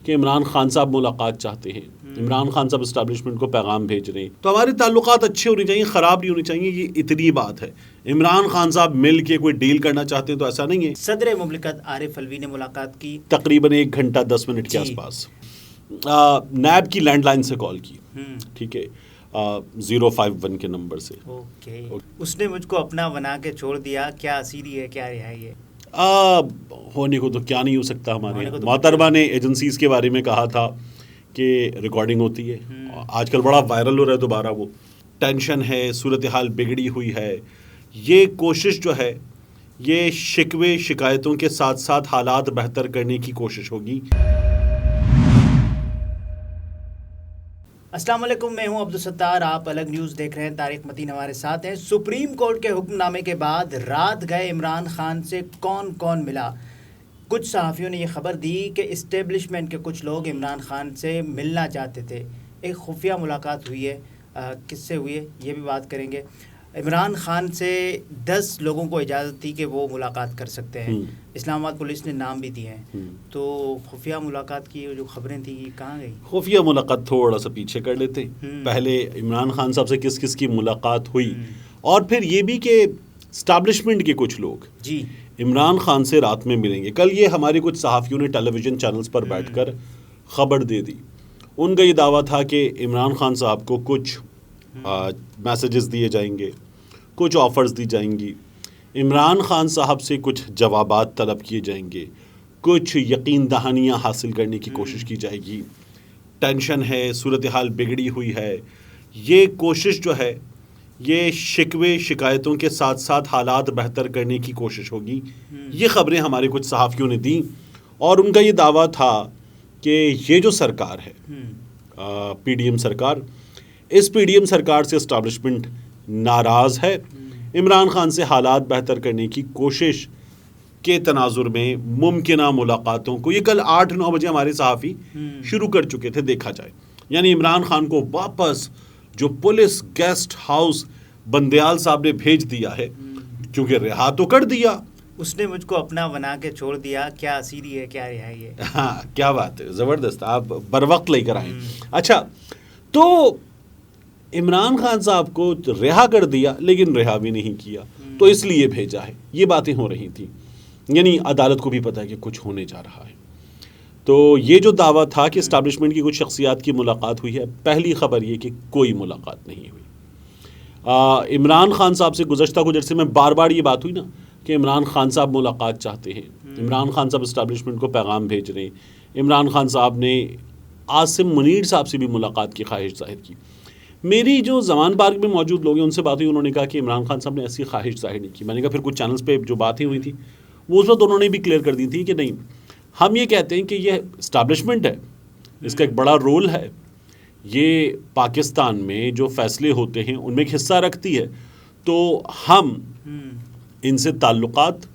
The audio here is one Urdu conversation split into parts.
کہ عمران خان صاحب ملاقات چاہتے ہیں، عمران خان صاحب اسٹیبلشمنٹ کو پیغام بھیج رہے ہیں، تو ہمارے تعلقات اچھے ہونے چاہیے، خراب نہیں ہونے چاہیے، یہ اتنی بات ہے۔ عمران خان صاحب مل کے کوئی ڈیل کرنا چاہتے ہیں تو ایسا نہیں ہے۔ صدر مملکت عارف الوی نے ملاقات کی، تقریباً 1 گھنٹہ 10 منٹ کے آس پاس، نیب کی لینڈ لائن سے کال کی، ٹھیک ہے، 051 کے نمبر سے۔ اوکے، اس نے مجھ کو اپنا بنا کے چھوڑ دیا، کیا اسیری ہے کیا رہائی ہے؟ ہونے کو تو کیا نہیں ہو سکتا۔ ہمارے محترمہ نے ایجنسیز کے بارے میں کہا تھا کہ ریکارڈنگ ہوتی ہے، آج کل بڑا وائرل ہو رہا ہے دوبارہ، وہ ٹینشن ہے، صورتحال بگڑی ہوئی ہے، یہ کوشش جو ہے یہ شکوے شکایتوں کے ساتھ ساتھ حالات بہتر کرنے کی کوشش ہوگی۔ السلام علیکم، میں ہوں عبدالستار، آپ الگ نیوز دیکھ رہے ہیں، طارق متین ہمارے ساتھ ہیں۔ سپریم کورٹ کے حکم نامے کے بعد رات گئے عمران خان سے کون کون ملا؟ کچھ صحافیوں نے یہ خبر دی کہ اسٹیبلشمنٹ کے کچھ لوگ عمران خان سے ملنا چاہتے تھے، ایک خفیہ ملاقات ہوئی ہے، کس سے ہوئی ہے یہ بھی بات کریں گے۔ عمران خان سے 10 لوگوں کو اجازت تھی کہ وہ ملاقات کر سکتے ہیں، اسلام آباد پولیس نے نام بھی دیے ہیں، تو خفیہ ملاقات کی جو خبریں تھیں یہ کہاں گئی؟ خفیہ ملاقات تھوڑا سا پیچھے کر لیتے، پہلے عمران خان صاحب سے کس کس کی ملاقات ہوئی، اور پھر یہ بھی کہ اسٹیبلشمنٹ کے کچھ لوگ جی عمران خان سے رات میں ملیں گے۔ کل یہ ہمارے کچھ صحافیوں نے ٹیلی ویژن چینلز پر بیٹھ کر خبر دے دی، ان کا یہ دعویٰ تھا کہ عمران خان صاحب کو کچھ میسیجز دیے جائیں گے، کچھ آفرز دی جائیں گی، عمران خان صاحب سے کچھ جوابات طلب کیے جائیں گے، کچھ یقین دہانیاں حاصل کرنے کی کوشش کی جائے گی، ٹینشن ہے، صورتحال بگڑی ہوئی ہے، یہ کوشش جو ہے یہ شکوے شکایتوں کے ساتھ ساتھ حالات بہتر کرنے کی کوشش ہوگی۔ یہ خبریں ہمارے کچھ صحافیوں نے دیں، اور ان کا یہ دعویٰ تھا کہ یہ جو سرکار ہے پی ڈی ایم سرکار، اس پی ڈی ایم سرکار سے اسٹیبلشمنٹ ناراض ہے، عمران خان سے حالات بہتر کرنے کی کوشش کے تناظر میں ممکنہ ملاقاتوں کو، یہ کل 8-9 بجے ہمارے صحافی شروع کر چکے تھے، دیکھا جائے، یعنی عمران خان کو واپس جو پولیس گیسٹ ہاؤس بندیال صاحب نے بھیج دیا ہے، کیونکہ رہا تو کر دیا، اس نے مجھ کو اپنا بنا کے چھوڑ دیا، کیا اسیری ہے کیا رہائی ہے؟ ہاں کیا بات ہے، زبردست، آپ بر وقت لے کر آئیں۔ اچھا، تو عمران خان صاحب کو رہا کر دیا لیکن رہا بھی نہیں کیا، تو اس لیے بھیجا ہے، یہ باتیں ہو رہی تھیں، یعنی عدالت کو بھی پتہ ہے کہ کچھ ہونے جا رہا ہے۔ تو یہ جو دعویٰ تھا کہ اسٹیبلشمنٹ کی کچھ شخصیات کی ملاقات ہوئی ہے، پہلی خبر یہ کہ کوئی ملاقات نہیں ہوئی۔ عمران خان صاحب سے گزشتہ کچھ عرصے میں بار بار یہ بات ہوئی نا کہ عمران خان صاحب ملاقات چاہتے ہیں، عمران خان صاحب اسٹیبلشمنٹ کو پیغام بھیج رہے ہیں، عمران خان صاحب نے عاصم منیر صاحب سے بھی ملاقات کی خواہش ظاہر کی۔ میری جو زمان پارک میں موجود لوگ ہیں ان سے بات ہوئی، انہوں نے کہا کہ عمران خان صاحب نے ایسی خواہش ظاہر نہیں کی۔ میں نے کہا پھر کچھ چینلز پہ جو باتیں ہوئی تھیں وہ اس وقت انہوں نے بھی کلیئر کر دی تھی کہ نہیں، ہم یہ کہتے ہیں کہ یہ اسٹیبلشمنٹ ہے، اس کا ایک بڑا رول ہے، یہ پاکستان میں جو فیصلے ہوتے ہیں ان میں ایک حصہ رکھتی ہے، تو ہم ان سے تعلقات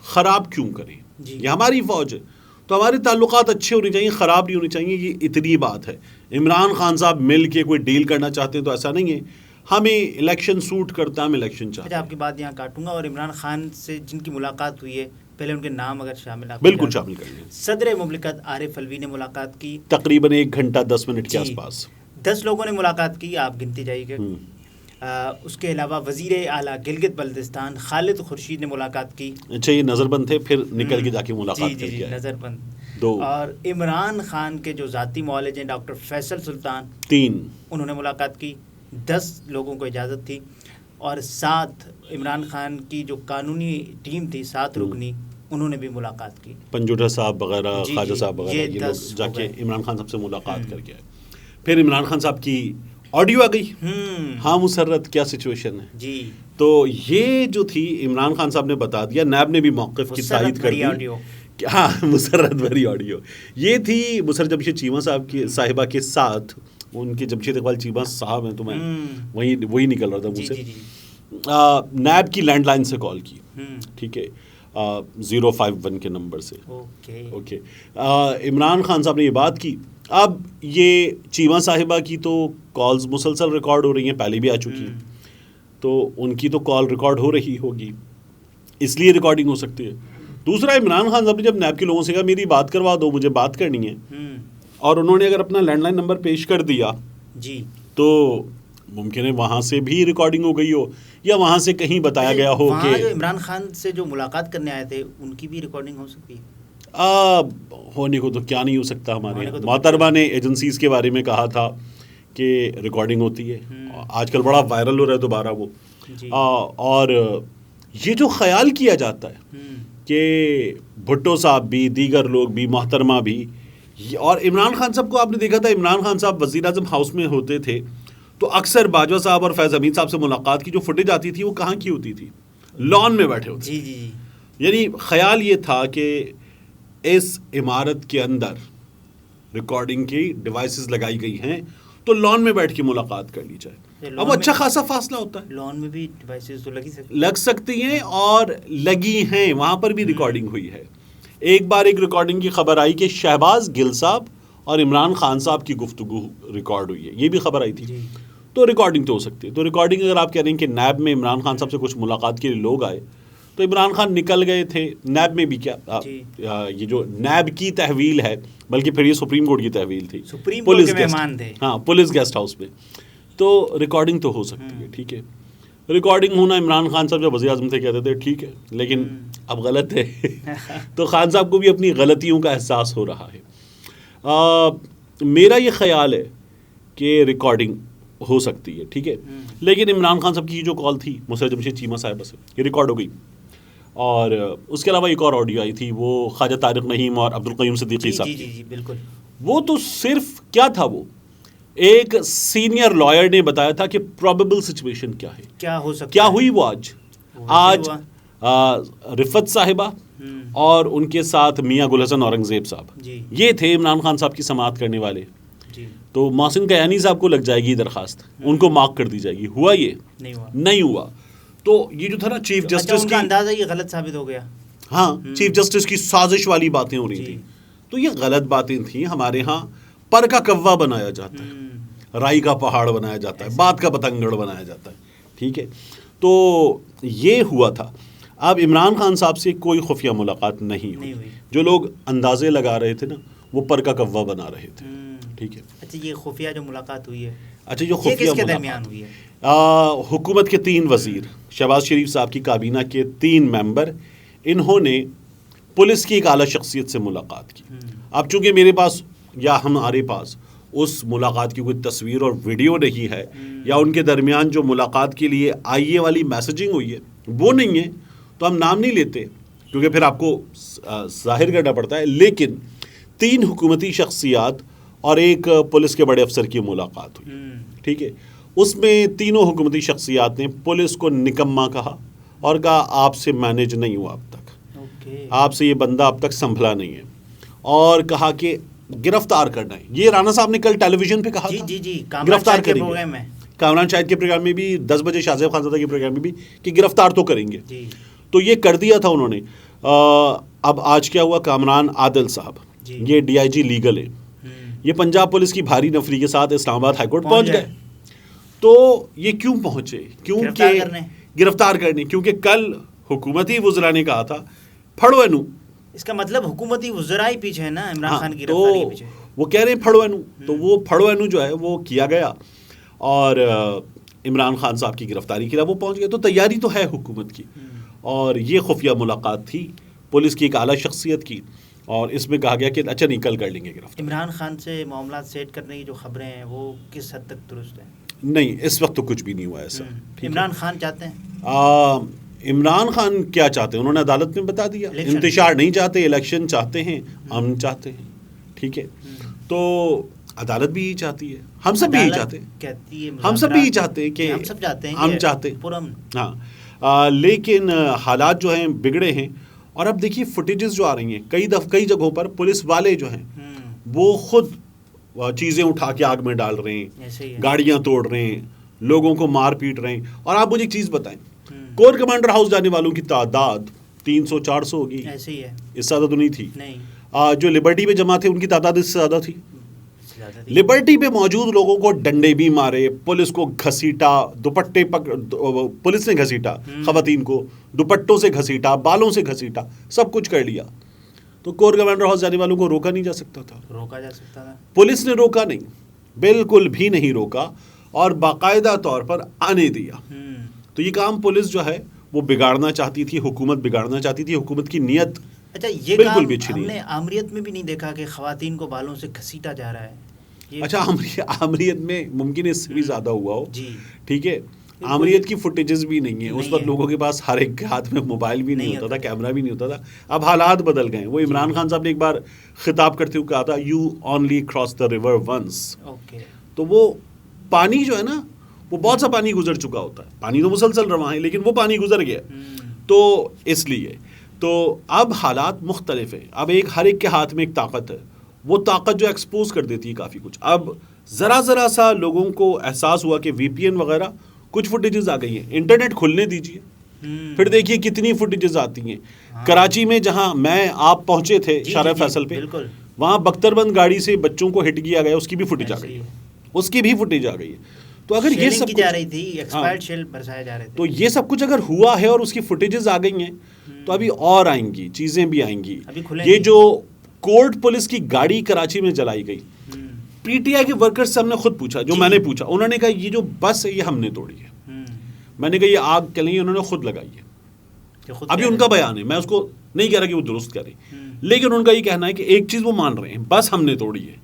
خراب کیوں کریں؟ یہ ہماری فوج ہے، تو ہمارے تعلقات اچھے ہونے چاہیے، خراب نہیں ہونے چاہیے، یہ اتنی بات ہے۔ عمران خان صاحب مل کے کوئی ڈیل کرنا چاہتے ہیں تو ایسا نہیں ہے، ہمیں الیکشن سوٹ کرتا ہے، ہم الیکشن چاہتے ہیں۔ آپ کی بات یہاں کاٹوں گا، اور عمران خان سے جن کی ملاقات ہوئی ہے پہلے ان کے نام اگر شامل آپ بالکل شامل کر لیں۔ صدر مملکت عارف الوی نے ملاقات کی، تقریباً 1 گھنٹہ 10 منٹ کے آس پاس، 10 لوگوں نے ملاقات کی، آپ گنتی جائیے گا۔ اس کے علاوہ وزیر اعلیٰ گلگت بلتستان خالد خورشید نے ملاقات کی۔ اچھا، یہ نظر بند تھے، پھر نکل کے جا کے ملاقات کر کے نظر بند۔ 2 اور عمران خان کے جو ذاتی معالج ہیں ڈاکٹر فیصل سلطان، 3 انہوں نے ملاقات کی، 10 لوگوں کو اجازت تھی، اور 7 عمران خان کی جو قانونی ٹیم تھی 7 رکنی، انہوں نے بھی ملاقات کی، پنجوٹا صاحب وغیرہ، خواجہ صاحب وغیرہ، یہ لوگ جا کے عمران خان صاحب سے ملاقات کر کے آئے۔ پھر عمران خان صاحب کی آڈیو آ گئی، ہاں مسرت کیا سچویشن ہے جی، تو یہ جو تھی عمران خان صاحب نے بتا دیا، نیب نے بھی موقف کی تائید کر دی، ہاں مسرت بھری آڈیو یہ تھی۔ مسرت جمشید چیمہ صاحب کی صاحبہ کے ساتھ، ان کے جمشید اقبال چیمہ صاحب ہیں، تو میں وہی نکل رہا تھا مجھ سے، نیب کی لینڈ لائن سے کال کی، ٹھیک ہے، 051 کے نمبر سے۔ اوکے، عمران خان صاحب نے یہ بات کی۔ اب یہ چیمہ صاحبہ کی تو کالز مسلسل ریکارڈ ہو رہی ہیں، پہلے بھی آ چکی ہیں، تو ان کی تو کال ریکارڈ ہو رہی ہوگی، اس لیے ریکارڈنگ ہو سکتی ہے۔ دوسرا، عمران خان صاحب نے جب نیب کے لوگوں سے کہا میری بات کروا دو، مجھے بات کرنی ہے، اور انہوں نے اگر اپنا لینڈ لائن نمبر پیش کر دیا جی تو ممکن ہے وہاں سے بھی ریکارڈنگ ہو گئی ہو یا وہاں سے کہیں بتایا گیا ہو وہاں کہ جو عمران خان سے جو ملاقات کرنے آئے تھے ان کی بھی ریکارڈنگ ہو سکتی ہے. ہونے کو تو کیا نہیں ہو سکتا. ہمارے ہونے کو تو محترمہ نے ایجنسیز کے بارے میں کہا تھا کہ ریکارڈنگ ہوتی ہے. آج کل بڑا وائرل ہو رہا ہے دوبارہ وہ. جی. اور یہ جو خیال کیا جاتا ہے کہ بھٹو صاحب بھی دیگر لوگ بھی محترمہ بھی اور عمران خان صاحب کو آپ نے دیکھا تھا عمران خان صاحب وزیر اعظم ہاؤس میں ہوتے تھے تو اکثر باجوہ صاحب اور فیض حمید صاحب سے ملاقات کی جو فوٹیج آتی تھی وہ کہاں کی ہوتی تھی؟ لان میں بیٹھے ہوتے. جی جی جی. یعنی خیال یہ تھا کہ اس عمارت کے اندر ریکارڈنگ کی ڈیوائسز لگائی گئی ہیں تو لان میں بیٹھ کے ملاقات کر لی جائے. اب اچھا خاصا فاصلہ ہوتا ہے. لان میں بھی ڈیوائسز تو لگ سکتی ہیں اور لگی ہیں وہاں پر بھی ریکارڈنگ ہوئی ہے. ایک بار ایک ریکارڈنگ کی خبر آئی کہ شہباز گل صاحب اور عمران خان صاحب کی گفتگو ریکارڈ ہوئی ہے, یہ بھی خبر آئی تھی. تو ریکارڈنگ تو ہو سکتی ہے. تو ریکارڈنگ اگر آپ کہہ رہے ہیں کہ نیب میں عمران خان صاحب سے کچھ ملاقات کے لیے لوگ آئے تو عمران خان نکل گئے تھے. نیب میں بھی کیا یہ جو نیب کی تحویل ہے بلکہ پھر یہ سپریم کورٹ کی تحویل تھی, پولیس مہمان تھے. ہاں پولیس گیسٹ ہاؤس میں. تو ریکارڈنگ تو ہو سکتی ہے. ٹھیک ہے ریکارڈنگ ہونا عمران خان صاحب جب وزیر اعظم تھے کہتے تھے ٹھیک ہے لیکن اب غلط ہے تو خان صاحب کو بھی اپنی غلطیوں کا احساس ہو رہا ہے. میرا یہ خیال ہے کہ ریکارڈنگ ہو سکتی ہے. ٹھیک ہے لیکن عمران خان صاحب کی جو کال تھی مسرت جمشید چیمہ صاحبہ سے یہ ریکارڈ ہو گئی. اور اس کے علاوہ ایک اور آڈیو آئی تھی وہ خواجہ طارق نعیم اور عبدالقیوم صدیقی صاحب کی. جی بالکل. وہ تو صرف کیا تھا, وہ ایک سینئر لائر نے بتایا تھا کہ پروبیبل سچویشن کیا ہے, کیا ہو سکتا کیا ہوئی. وہ آج رفت صاحبہ اور ان کے ساتھ میاں گل حسن اورنگزیب صاحب یہ تھے عمران خان صاحب کی سماعت کرنے والے. تو محسن کیانی صاحب کو لگ جائے گی درخواست, ان کو مارک کر دی جائے گی. ہوا یہ نہیں ہوا. تو یہ جو تھا نا چیف جسٹس کا اندازہ یہ غلط ثابت ہو گیا. ہاں چیف جسٹس کی سازش والی باتیں ہو رہی تھیں. تو یہ غلط باتیں تھیں. ہمارے ہاں پر کا کوا بنایا جاتا ہے, رائی کا پہاڑ بنایا جاتا ہے, بات کا پتنگڑ بنایا جاتا ہے. ٹھیک ہے تو یہ ہوا تھا. اب عمران خان صاحب سے کوئی خفیہ ملاقات نہیں ہوئی. جو لوگ اندازے لگا رہے تھے نا وہ پر کا کوا بنا رہے تھے. ٹھیک ہے. اچھا یہ خفیہ جو ملاقات ہوئی ہے, اچھا جو خفیہ کس کے درمیان ہوئی ہے؟ حکومت کے 3 وزیر, شہباز شریف صاحب کی کابینہ کے 3 ممبر, انہوں نے پولیس کی ایک اعلیٰ شخصیت سے ملاقات کی. اب چونکہ میرے پاس یا ہمارے پاس اس ملاقات کی کوئی تصویر اور ویڈیو نہیں ہے یا ان کے درمیان جو ملاقات کے لیے آئیے والی میسجنگ ہوئی ہے وہ نہیں ہے تو ہم نام نہیں لیتے کیونکہ پھر آپ کو ظاہر کرنا پڑتا ہے. لیکن 3 حکومتی شخصیات اور ایک پولیس کے بڑے افسر کی ملاقات ہوئی. ٹھیک ہے. اس میں تینوں حکومتی شخصیات نے پولیس کو نکما کہا اور کہا آپ سے مینیج نہیں ہوا اب تک, آپ سے یہ بندہ اب تک سنبھلا نہیں ہے, اور کہا کہ گرفتار کرنا ہے. یہ رانا صاحب نے کل ٹیلی ویژن پہ کہا تھا گرفتار کریں گے. کامران شاہد کے پروگرام میں بھی 10 بجے شاہ زیب خانزادہ کے پروگرام میں بھی کہ گرفتار تو کریں گے. تو یہ کر دیا تھا انہوں نے. اب آج کیا ہوا, کامران عادل صاحب یہ ڈی آئی جی لیگل ہے, یہ پنجاب پولیس کی بھاری نفری کے ساتھ اسلام آباد ہائی کورٹ پہنچ گئے. تو یہ کیوں پہنچے؟ کیونکہ گرفتار کرنے. کیونکہ کل حکومتی وزراء نے کہا تھا پھڑو اینو. اس کا مطلب حکومتی وزراء ہی پیچھے ہے نا عمران خان کی گرفتاری کے پیچھے. وہ کہہ رہے ہیں پھڑو اینو. تو وہ پھڑو اینو جو ہے وہ کیا گیا اور عمران خان صاحب کی گرفتاری کے لیے وہ پہنچ گئے. تو تیاری تو ہے حکومت کی. اور یہ خفیہ ملاقات تھی پولیس کی ایک اعلیٰ شخصیت کی, اور اس میں کہا گیا کہ اچھا نہیں کل کر لیں گے گرفتار. عمران خان سے معاملات سیٹ کرنے کی جو خبریں ہیں وہ کس حد تک درست ہیں؟ نہیں اس وقت تو کچھ بھی نہیں ہوا ایسا. عمران خان چاہتے ہیں, عمران خان کیا چاہتے ہیں انہوں نے عدالت میں بتا دیا. انتشار نہیں چاہتے, الیکشن چاہتے ہیں, امن چاہتے ہیں. ٹھیک ہے. تو عدالت بھی یہی چاہتی ہے, ہم سب بھی یہی چاہتے ہیں, ہم سب بھی یہی چاہتے ہیں کہ ہم چاہتے ہیں. ہاں لیکن حالات جو ہیں بگڑے ہیں. اور اب دیکھیے فوٹیجز جو آ رہی ہیں کئی جگہوں پر پولیس والے جو ہیں وہ خود چیزیں اٹھا کے آگ میں ڈال رہے ہیں, گاڑیاں توڑ رہے ہیں, لوگوں کو مار پیٹ رہے ہیں. اور آپ مجھے ایک چیز بتائیں, کور کمانڈر ہاؤس جانے والوں کی تعداد 300-400 ہوگی, ایسے ہی ہے, اس سے زیادہ تو نہیں تھی. جو لبرٹی پہ جمع تھے ان کی تعداد اس سے زیادہ تھی. لبرٹی پہ موجود لوگوں کو ڈنڈے بھی مارے, پولیس کو گھسیٹا, دوپٹے پولیس نے گھسیٹا, خواتین کو دوپٹوں سے گھسیٹا, بالوں سے گھسیٹا, سب کچھ کر لیا. تو کور کمانڈر ہاؤس جانے والوں کو روکا نہیں جا سکتا تھا؟ روکا جا سکتا تھا. پولیس نے روکا نہیں، بالکل بھی نہیں روکا، اور باقاعدہ طور پر آنے دیا. تو یہ کام پولیس جو ہے وہ بگاڑنا چاہتی تھی، حکومت بگاڑنا چاہتی تھی، حکومت کی نیت اچھا یہ بالکل کام بھی اچھی ہم نہیں نے ہے. آمریت میں بھی نہیں دیکھا کہ خواتین کو بالوں سے گھسیٹا جا رہا ہے. اچھا آمریت میں ممکن ہے اس سے بھی زیادہ ہوا ہو. جی ٹھیک ہے، آمریت کی فوٹیجز بھی نہیں ہیں، اس وقت لوگوں کے پاس ہر ایک کے ہاتھ میں موبائل بھی نہیں ہوتا تھا، کیمرہ بھی نہیں ہوتا تھا. اب حالات بدل گئے. وہ عمران خان صاحب نے ایک بار خطاب کرتے ہوئے کہا تھا you only cross the river once. Okay. تو وہ پانی جو ہے نا، وہ بہت سا پانی گزر چکا ہوتا ہے، پانی تو مسلسل رواں ہے لیکن وہ پانی گزر گیا. تو اس لیے تو اب حالات مختلف ہیں. اب ہر ایک کے ہاتھ میں ایک طاقت ہے، وہ طاقت جو ایکسپوز کر دیتی ہے کافی کچھ. اب ذرا سا لوگوں کو احساس ہوا کہ وی پی این وغیرہ کچھ فوٹیجز آ گئی ہیں، انٹرنیٹ کھلنے دیجیے پھر دیکھیے کتنی فوٹیجز آتی ہیں. کراچی میں جہاں آپ پہنچے تھے شارع فیصل پہ، وہاں بختر بند گاڑی سے بچوں کو ہٹ کیا گیا، اس کی بھی فوٹیج آ گئی ہے، اس کی بھی فوٹیج آ گئی ہے. تو اگر یہ سب جا رہی تھی ایکسپائرڈ شیل برسائے جا رہے تھے، تو یہ سب کچھ اگر ہوا ہے اور اس کی فوٹیجز آ گئی ہیں تو ابھی اور آئیں گی چیزیں بھی آئیں گی. یہ جو کورٹ پولیس کی گاڑی کراچی میں جلائی گئی، پی ٹی آئی کے ورکرز سے ہم نے خود پوچھا، جو میں نے پوچھا، انہوں نے کہا یہ جو بس ہے یہ ہم نے توڑی ہے. میں نے کہا یہ آگ کے لیے انہوں نے خود لگائی ہے. ابھی ان کا بیان ہے، میں اس کو نہیں کہہ رہا کہ وہ درست کہہ رہے، لیکن ان کا یہ کہنا ہے کہ ایک چیز وہ مان رہے ہیں، بس ہم نے توڑی ہے.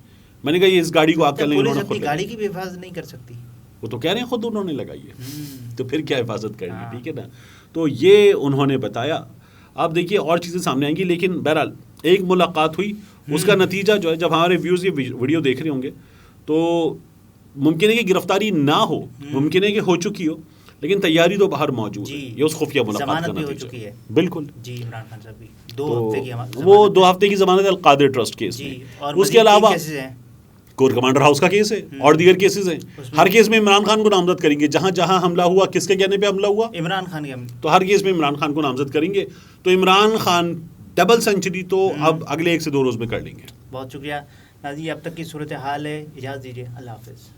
میں نے کہا یہ اس گاڑی کو آگ کے لیے انہوں نے خود گاڑی کی بھی حفاظت نہیں کر سکتی. وہ تو کہہ رہے ہیں خود انہوں نے لگائی ہے، تو پھر کیا حفاظت کرنی. ٹھیک ہے نا. تو یہ انہوں نے بتایا. اب دیکھیے اور چیزیں سامنے آئیں گی، لیکن بہرحال ایک ملاقات ہوئی، اس کا نتیجہ جو ہے جب ہمارے ویوز یہ ویڈیو دیکھ رہے ہوں گے تو ممکن ہے کہ گرفتاری نہ ہو، ممکن ہے کہ ہو چکی ہو، لیکن تیاری تو باہر موجود ہے. یہ اس خفیہ ملاقات کا نتیجہ ہے. بالکل. جی عمران خان صاحب بھی وہ 2 ہفتے کی ضمانت القادر ٹرسٹ کیس میں. اس کے علاوہ کور کمانڈر ہاؤس کا کیس ہے اور دیگر کیسز ہیں. ہر کیس میں عمران خان کو نامزد کریں گے. جہاں جہاں حملہ ہوا کس کے کہنے پہ حملہ ہوا؟ عمران خان کے. تو ہر کیس میں عمران خان کو نامزد کریں گے. تو عمران خان ڈبل سینچری تو اب اگلے 1 سے 2 روز میں کر لیں گے. بہت شکریہ ناظرین. اب تک کی صورتحال ہے، اجازت دیجیے، اللہ حافظ.